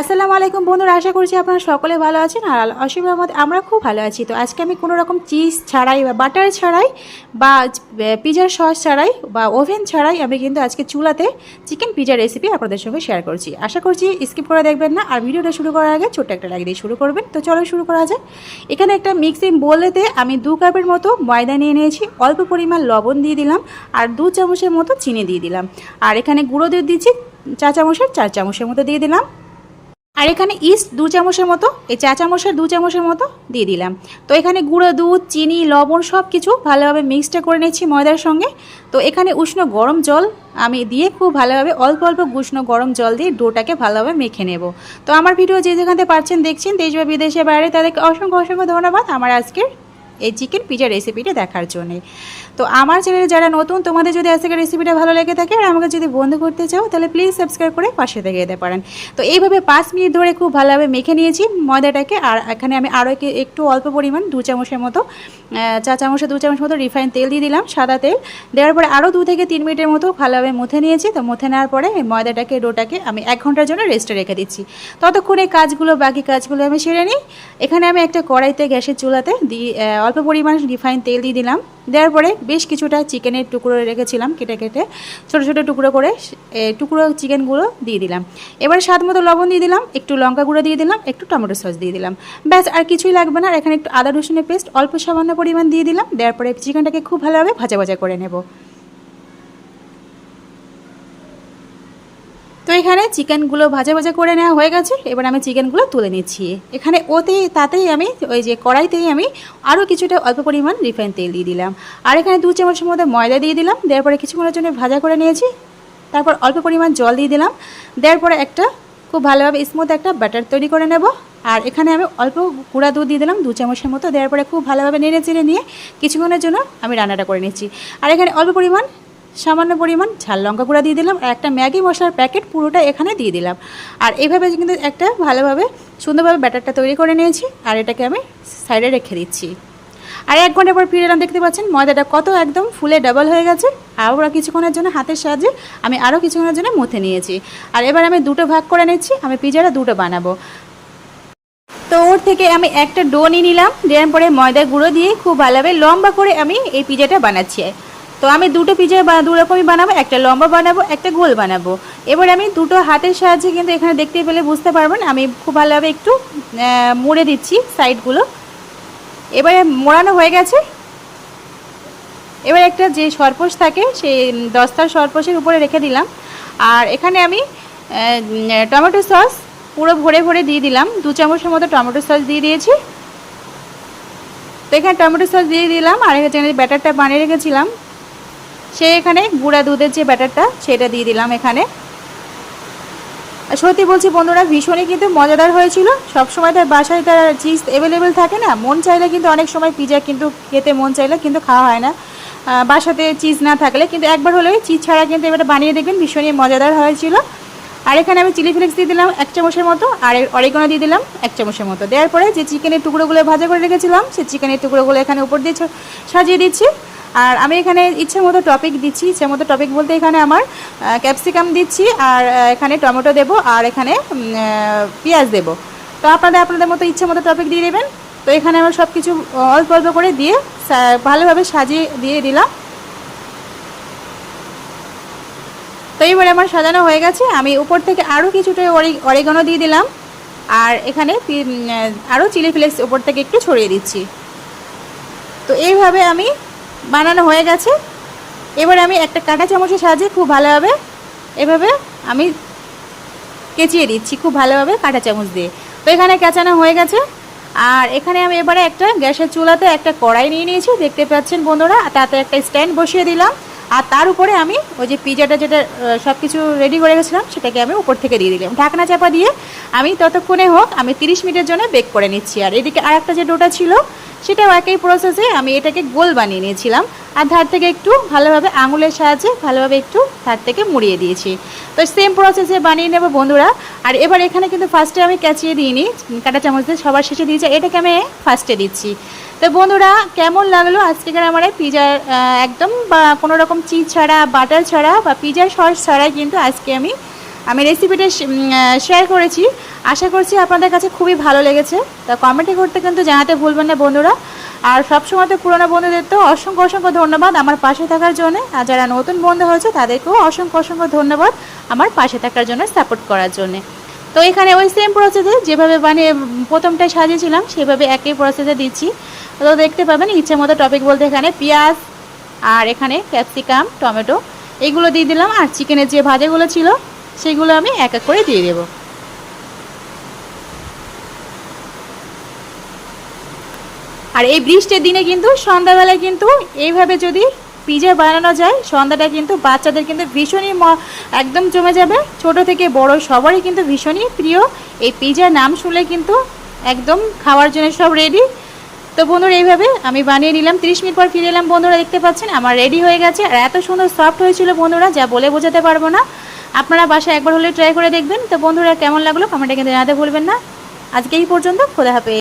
আসসালামু আলাইকুম বন্ধুরা, আশা করছি আপনারা সকলে ভালো আছেন। আর অসীমের মধ্যে আমরা খুব ভালো আছি। তো আজকে আমি কোনো রকম চিজ ছাড়াই বা বাটার ছাড়াই বা পিজার সস ছাড়াই বা ওভেন ছাড়াই আমি কিন্তু আজকে চুলাতে চিকেন পিজার রেসিপি আপনাদের সঙ্গে শেয়ার করছি। আশা করছি স্কিপ করে দেখবেন না, আর ভিডিওটা শুরু করার আগে ছোট্ট একটা লাইক দিয়ে শুরু করবেন। তো চলো শুরু করা যায়। এখানে একটা মিক্সিং বোলেতে আমি 2 কাপের মতো ময়দা নিয়ে নিয়েছি, অল্প পরিমাণ লবণ দিয়ে দিলাম, আর 2 চামচের মতো চিনি দিয়ে দিলাম। আর এখানে গুঁড়ো দুধ দিচ্ছি 4 চামচের মতো দিয়ে দিলাম। আর এখানে ইস্ট 2 চামচের মতো, এই 4 চামচের 2 চামচের মতো দিয়ে দিলাম। তো এখানে গুঁড়ো দুধ, চিনি, লবণ সব কিছু ভালোভাবে মিক্সটা করে নিচ্ছি ময়দার সঙ্গে। তো এখানে উষ্ণ গরম জল আমি দিয়ে খুব ভালোভাবে অল্প অল্প উষ্ণ গরম জল দিয়ে ডোটাকে ভালোভাবে মেখে নেব। তো আমার ভিডিও যে যেখানে পাচ্ছেন দেখছেন, দেশ বা বিদেশে বাইরে, তাদেরকে অসংখ্য অসংখ্য ধন্যবাদ আমার আজকের এই চিকেন পিজা রেসিপিটা দেখার জন্যে। তো আমার চ্যানেলে যারা নতুন, তোমাদের যদি আজকের রেসিপিটা ভালো লেগে থাকে আর আমাকে যদি বন্ধ করতে চাও, তাহলে প্লিজ সাবস্ক্রাইব করে পাশে থেকে যেতে পারেন। তো এইভাবে 5 মিনিট ধরে খুব ভালোভাবে মেখে নিয়েছি ময়দাটাকে। আর এখানে আমি আরও একটু অল্প পরিমাণ 2 চামচের মতো 4 চামচে 2 চামচ মতো রিফাইন তেল দিয়ে দিলাম, সাদা তেল দেওয়ার পরে আরও 2 থেকে 3 মিনিটের মতো ভালোভাবে মুথে নিয়েছি। তো মুথে নেওয়ার পরে এই ময়দাটাকে, ডোটাকে আমি 1 ঘন্টার জন্য রেস্টে রেখে দিচ্ছি। ততক্ষণে বাকি কাজগুলো আমি সেরে নিই। এখানে আমি একটা কড়াইতে গ্যাসের চুলাতে অল্প পরিমাণ রিফাইন তেল দিয়ে দিলাম। দেওয়ার পরে বেশ কিছুটা চিকেনের টুকরো রেখেছিলাম কেটে কেটে ছোটো ছোটো টুকরো করে, টুকরো চিকেনগুলো দিয়ে দিলাম। এবার স্বাদ মতো লবণ দিয়ে দিলাম, একটু লঙ্কা গুঁড়ো দিয়ে দিলাম, একটু টমেটো সস দিয়ে দিলাম। ব্যাস, আর কিছুই লাগবে না। আর এখানে একটু আদা রসুনের পেস্ট অল্প সামান্য পরিমাণ দিয়ে দিলাম। দেওয়ার পরে চিকেনটাকে খুব ভালোভাবে ভাজা ভাজা করে নেব। তো এখানে চিকেনগুলো ভাজা ভাজা করে নেওয়া হয়ে গেছে। এবার আমি চিকেনগুলো তুলে নিচ্ছি। এখানে তাতেই আমি ওই যে কড়াইতেই আমি আরও কিছুটা অল্প পরিমাণ রিফাইন তেল দিয়ে দিলাম। আর এখানে 2 চামচের মধ্যে ময়দা দিয়ে দিলাম। দেওয়ার পরে কিছুক্ষণের জন্য ভাজা করে নিয়েছি। তারপর অল্প পরিমাণ জল দিয়ে দিলাম। দেওয়ার পরে একটা খুব ভালোভাবে স্মুথ একটা ব্যাটার তৈরি করে নেব। আর এখানে আমি অল্প গুঁড়া দুধ দিয়ে দিলাম 2 চামচের মতো। দেওয়ার পরে খুব ভালোভাবে নেড়ে চেড়ে নিয়ে কিছুক্ষণের জন্য আমি রান্নাটা করে নিচ্ছি। আর এখানে সামান্য পরিমাণ ঝাল লঙ্কা গুঁড়া দিয়ে দিলাম, আর একটা ম্যাগি মশলার প্যাকেট পুরোটা এখানে দিয়ে দিলাম। আর এইভাবে কিন্তু একটা ভালোভাবে সুন্দরভাবে ব্যাটারটা তৈরি করে নিয়েছি। আর এটাকে আমি সাইডে রেখে দিচ্ছি। আর 1 ঘন্টা পর ফিরে এলাম। দেখতে পাচ্ছেন ময়দাটা কত একদম ফুলে ডাবল হয়ে গেছে। আর কিছুক্ষণের জন্য হাতের সাহায্যে আমি আরও কিছুক্ষণের জন্য মুথে নিয়েছি। আর এবার আমি 2টো ভাগ করে নিচ্ছি। আমি পিজাটা 2টো বানাবো। তো ওর থেকে আমি একটা ডো নিয়ে নিলাম। দেওয়ার পরে ময়দা গুঁড়ো দিয়ে খুব ভালোভাবে লম্বা করে আমি এই পিজাটা বানাচ্ছি। তো আমি 2টো পিজা 2 রকমই বানাবো, একটা লম্বা বানাবো, একটা গোল বানাবো। এবার আমি 2টো হাতের সাহায্যে কিন্তু এখানে দেখতে পেলে বুঝতে পারবেন আমি খুব ভালোভাবে একটু মুড়ে দিচ্ছি সাইডগুলো। এবারে মোড়ানো হয়ে গেছে। এবার একটা যে সরপোষ থাকে সেই দস্তার সরপোষের উপরে রেখে দিলাম। আর এখানে আমি টমেটো সস পুরো ভরে ভরে দিয়ে দিলাম। 2 চামচের মতো টমেটো সস দিয়ে দিয়েছি। তো এখানে টমেটো সস দিয়ে দিলাম। আর এখানে ব্যাটারটা বানিয়ে রেখেছিলাম, এখানে গুঁড়া দুধের যে ব্যাটারটা সেটা দিয়ে দিলাম এখানে। সত্যি বলছি বন্ধুরা, ভীষণই কিন্তু মজাদার হয়েছিল। সবসময় তার বাসায় তার চিজ অ্যাভেলেবেল থাকে না, মন চাইলে কিন্তু অনেক সময় পিজা কিন্তু খেতে মন চাইলে কিন্তু খাওয়া হয় না বাসাতে চিজ না থাকলে। কিন্তু একবার হলেও চিজ ছাড়া কিন্তু এবারে বানিয়ে দেখবেন, ভীষণই মজাদার হয়েছিল। আর এখানে আমি চিলি ফ্লেক্স দিয়ে দিলাম 1 চামচের মতো, আর অরিগানো দিয়ে দিলাম 1 চামচের মতো। দেওয়ার পরে যে চিকেনের টুকরোগুলো ভাজা করে রেখেছিলাম সেই চিকেনের টুকরোগুলো এখানে উপর দিয়ে সাজিয়ে দিচ্ছি। আর আমি এখানে ইচ্ছে মতো টপিক দিচ্ছি। ইচ্ছে মতো টপিক বলতে এখানে আমার ক্যাপসিকাম দিচ্ছি, আর এখানে টমেটো দেবো, আর এখানে পেঁয়াজ দেবো। তো আপনাদের মতো ইচ্ছে মতো টপিক দিয়ে দেবেন। তো এখানে আমার সব কিছু অল্প অল্প করে দিয়ে ভালোভাবে সাজিয়ে দিয়ে দিলাম। তো এবারে আমার সাজানো হয়ে গেছে। আমি উপর থেকে আরও কিছুটা অরিগানো দিয়ে দিলাম। আর এখানে আরও চিলি ফ্লেক্স উপর থেকে একটু ছড়িয়ে দিচ্ছি। তো এইভাবে আমি বানানো হয়ে গেছে। এবার আমি একটা কাঁটা চামচের সাহায্যে খুব ভালোভাবে এভাবে আমি কেচিয়ে দিচ্ছি, খুব ভালোভাবে কাঁটা চামচ দিয়ে। তো এখানে কেচানো হয়ে গেছে। আর এখানে আমি এবারে একটা গ্যাসের চুলাতে একটা কড়াই নিয়ে নিয়েছি, দেখতে পাচ্ছেন বন্ধুরা। তাতে একটা স্ট্যান্ড বসিয়ে দিলাম। আর তার উপরে আমি ওই যে পিজাটা যেটা সব কিছু রেডি করে গেছিলাম সেটাকে আমি উপর থেকে দিয়ে দিলাম। ঢাকনা চাপা দিয়ে আমি ততক্ষণে আমি 30 মিনিটের জন্য বেক করে নিচ্ছি। আর এদিকে আর একটা যে ডোটা ছিল সেটাও একই প্রসেসে আমি এটাকে গোল বানিয়ে নিয়েছিলাম। আর ধার থেকে একটু ভালোভাবে আঙুলের সাহায্যে ভালোভাবে একটু ধার থেকে মুড়িয়ে দিয়েছি। তো সেম প্রসেসে বানিয়ে নেব বন্ধুরা। আর এবার এখানে কিন্তু ফার্স্টে আমি কাচিয়ে দিইনি, কাঁটা চামচ দিয়ে সবার শেষে দিয়েছি, এটাকে আমি ফার্স্টে দিচ্ছি। তো বন্ধুরা, কেমন লাগলো আজকের আমার পিজার একদম বা কোনো রকম চিজ ছাড়া, বাটার ছাড়া বা পিজার সস ছাড়াই কিন্তু আজকে আমি আমি রেসিপিটা শেয়ার করেছি। আশা করছি আপনাদের কাছে খুবই ভালো লেগেছে। তা কমেন্টে করতে কিন্তু জানাতে ভুলবেন না বন্ধুরা। আর সবসময় তো পুরোনো বন্ধুদের তো অসংখ্য অসংখ্য ধন্যবাদ আমার পাশে থাকার জন্য। আর যারা নতুন বন্ধু হয়েছে তাদেরকেও অসংখ্য অসংখ্য ধন্যবাদ আমার পাশে থাকার জন্য, সাপোর্ট করার জন্য। তো এখানে ওই সেম প্রসেসে যেভাবে বানিয়ে প্রথমটায় সাজিয়েছিলাম সেভাবে একই প্রসেসে দিচ্ছি। তো দেখতে পাবেন ইচ্ছে মতো টপিক বলতে এখানে পেঁয়াজ আর এখানে ক্যাপসিকাম, টমেটো এগুলো দিয়ে দিলাম। আর চিকেনের যে ভাজাগুলো ছিল সেগুলো আমি এক এক করে দিয়ে দেবো। আর এই বৃষ্টির দিনে কিন্তু সন্ধ্যাবেলায় কিন্তু এইভাবে যদি পিজা বানানো যায়, সন্ধ্যাটা কিন্তু বাচ্চাদের কিন্তু ভীষণই একদম জমে যাবে। ছোট থেকে বড় সবারই কিন্তু ভীষণই প্রিয়। এই পিজার নাম শুনলে কিন্তু একদম খাওয়ার জন্য সব রেডি। তো বন্ধুরা এইভাবে আমি বানিয়ে নিলাম। 30 মিনিট পর ফিরে এলাম বন্ধুরা, দেখতে পাচ্ছেন আমার রেডি হয়ে গেছে। আর এত সুন্দর সফট হয়েছিল বন্ধুরা, যা বলে বোঝাতে পারবো না। আপনারা বাসায় একবার হলে ট্রাই করে দেখবেন। তো বন্ধুরা কেমন লাগলো কমেন্টে কিন্তু জানাতে ভুলবেন না। আজকে এই পর্যন্ত, খোদা হাফেজ।